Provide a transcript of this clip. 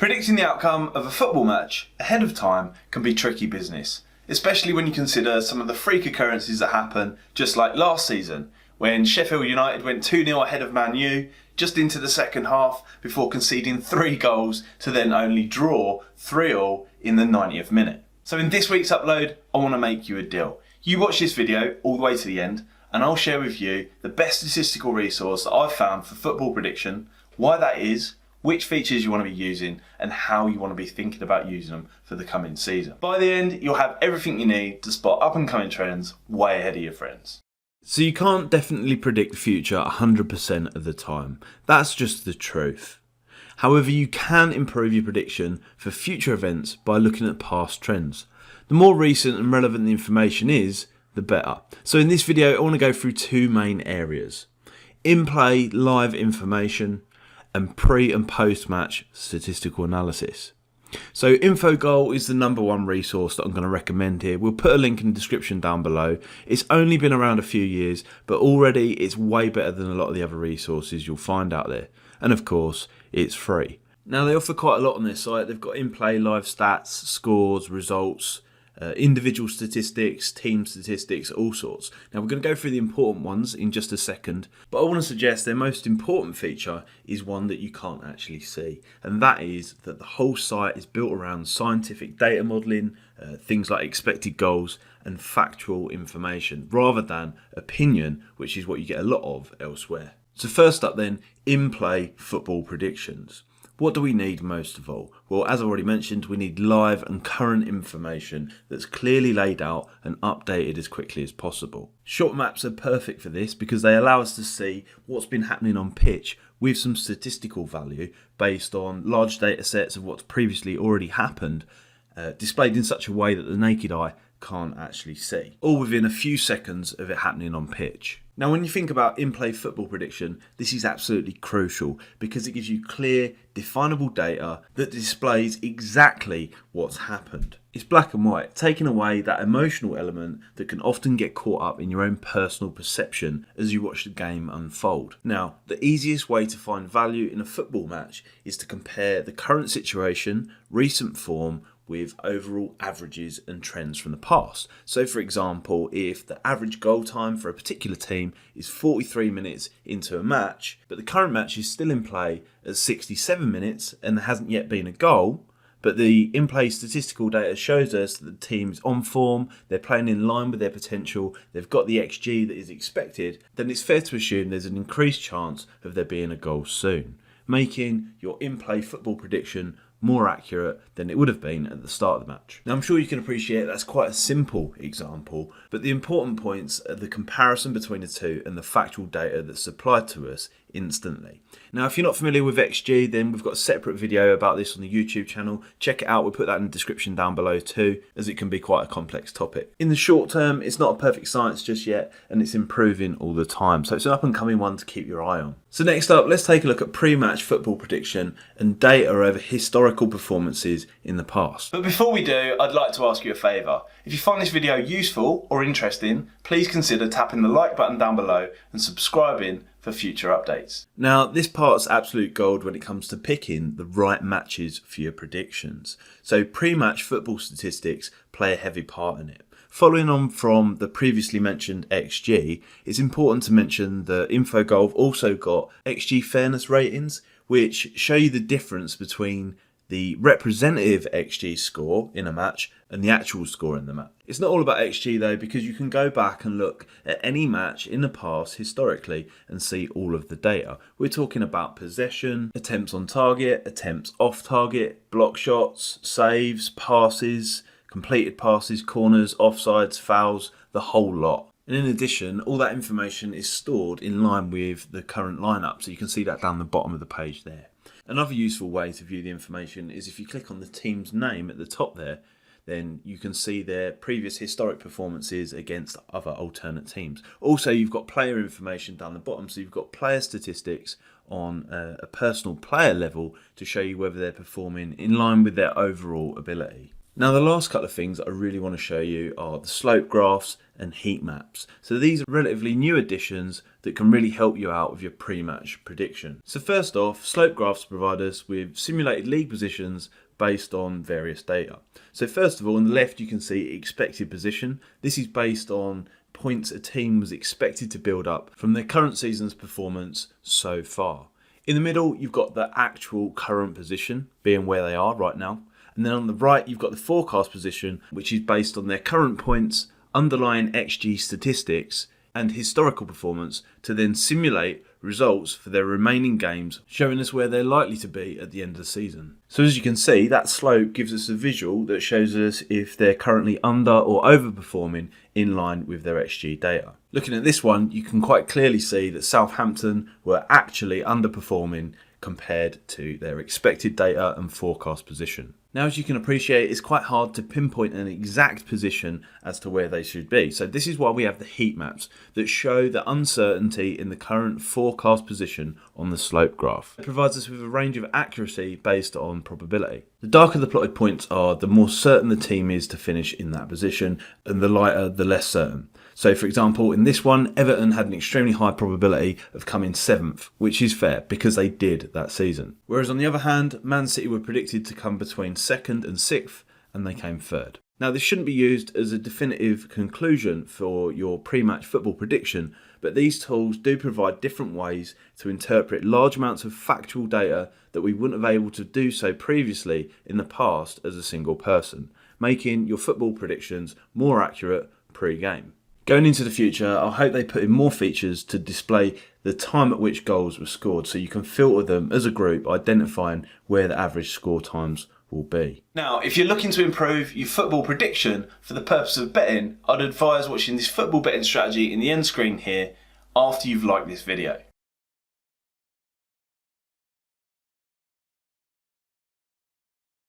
Predicting the outcome of a football match ahead of time can be tricky business, especially when you consider some of the freak occurrences that happen, just like last season, when Sheffield United went 2-0 ahead of Man U just into the second half before conceding 3 goals to then only draw 3-3 in the 90th minute. So in this week's upload, I want to make you a deal. You watch this video all the way to the end, and I'll share with you the best statistical resource that I've found for football prediction, why that is, which features you want to be using, and how you want to be thinking about using them for the coming season. By the end, you'll have everything you need to spot up and coming trends way ahead of your friends. So you can't definitely predict the future 100% of the time. That's just the truth. However, you can improve your prediction for future events by looking at past trends. The more recent and relevant the information is, the better. So in this video, I want to go through 2 main areas: in-play live information and pre and post-match statistical analysis. So Infogol is the #1 resource that I'm going to recommend here. We'll put a link in the description down below. It's only been around a few years, but already it's way better than a lot of the other resources you'll find out there. And of course, it's free. Now, they offer quite a lot on their site. They've got in-play live stats, scores, results, individual statistics, team statistics, all sorts. Now, we're going to go through the important ones in just a second, but I want to suggest their most important feature is one that you can't actually see, and that is that the whole site is built around scientific data modelling, things like expected goals and factual information, rather than opinion, which is what you get a lot of elsewhere. So first up then, in-play football predictions. What do we need most of all? Well, as I already mentioned, we need live and current information that's clearly laid out and updated as quickly as possible. Short maps are perfect for this because they allow us to see what's been happening on pitch with some statistical value based on large data sets of what's previously already happened, displayed in such a way that the naked eye can't actually see, all within a few seconds of it happening on pitch. Now, when you think about in-play football prediction, this is absolutely crucial because it gives you clear, definable data that displays exactly what's happened. It's black and white, taking away that emotional element that can often get caught up in your own personal perception as you watch the game unfold. Now, the easiest way to find value in a football match is to compare the current situation, recent form, with overall averages and trends from the past. So for example, if the average goal time for a particular team is 43 minutes into a match, but the current match is still in play at 67 minutes and there hasn't yet been a goal, but the in-play statistical data shows us that the team's on form, they're playing in line with their potential, they've got the XG that is expected, then it's fair to assume there's an increased chance of there being a goal soon, making your in-play football prediction more accurate than it would have been at the start of the match. Now, I'm sure you can appreciate that's quite a simple example, but the important points are the comparison between the two and the factual data that's supplied to us instantly. Now, if you're not familiar with XG, then we've got a separate video about this on the YouTube channel. Check it out. We'll put that in the description down below too, as it can be quite a complex topic. In the short term, it's not a perfect science just yet, and it's improving all the time. So it's an up and coming one to keep your eye on. So next up, let's take a look at pre-match football prediction and data over historical performances in the past. But before we do, I'd like to ask you a favour. If you find this video useful or interesting, please consider tapping the like button down below and subscribing for future updates. Now, this part's absolute gold when it comes to picking the right matches for your predictions. So pre-match football statistics play a heavy part in it. Following on from the previously mentioned XG, it's important to mention that Infogol have also got XG fairness ratings, which show you the difference between the representative XG score in a match and the actual score in the match. It's not all about XG though, because you can go back and look at any match in the past historically and see all of the data. We're talking about possession, attempts on target, attempts off target, block shots, saves, passes, completed passes, corners, offsides, fouls, the whole lot. And in addition, all that information is stored in line with the current lineup, so you can see that down the bottom of the page there. Another useful way to view the information is if you click on the team's name at the top there, then you can see their previous historic performances against other alternate teams. Also, you've got player information down the bottom, so you've got player statistics on a personal player level to show you whether they're performing in line with their overall ability. Now the last couple of things I really want to show you are the slope graphs and heat maps. So these are relatively new additions that can really help you out with your pre-match prediction. So first off, slope graphs provide us with simulated league positions based on various data. So first of all, on the left you can see expected position. This is based on points a team was expected to build up from their current season's performance so far. In the middle you've got the actual current position, being where they are right now. And then on the right, you've got the forecast position, which is based on their current points, underlying XG statistics, and historical performance to then simulate results for their remaining games, showing us where they're likely to be at the end of the season. So as you can see, that slope gives us a visual that shows us if they're currently under or overperforming in line with their XG data. Looking at this one, you can quite clearly see that Southampton were actually underperforming compared to their expected data and forecast position. Now, as you can appreciate, it's quite hard to pinpoint an exact position as to where they should be. So this is why we have the heat maps that show the uncertainty in the current forecast position on the slope graph. It provides us with a range of accuracy based on probability. The darker the plotted points are, the more certain the team is to finish in that position, and the lighter, the less certain. So for example, in this one, Everton had an extremely high probability of coming 7th, which is fair because they did that season. Whereas on the other hand, Man City were predicted to come between 2nd and 6th, and they came 3rd. Now this shouldn't be used as a definitive conclusion for your pre-match football prediction, but these tools do provide different ways to interpret large amounts of factual data that we wouldn't have been able to do so previously in the past as a single person, making your football predictions more accurate pre-game. Going into the future, I hope they put in more features to display the time at which goals were scored so you can filter them as a group, identifying where the average score times will be. Now, if you're looking to improve your football prediction for the purpose of betting, I'd advise watching this football betting strategy in the end screen here after you've liked this video.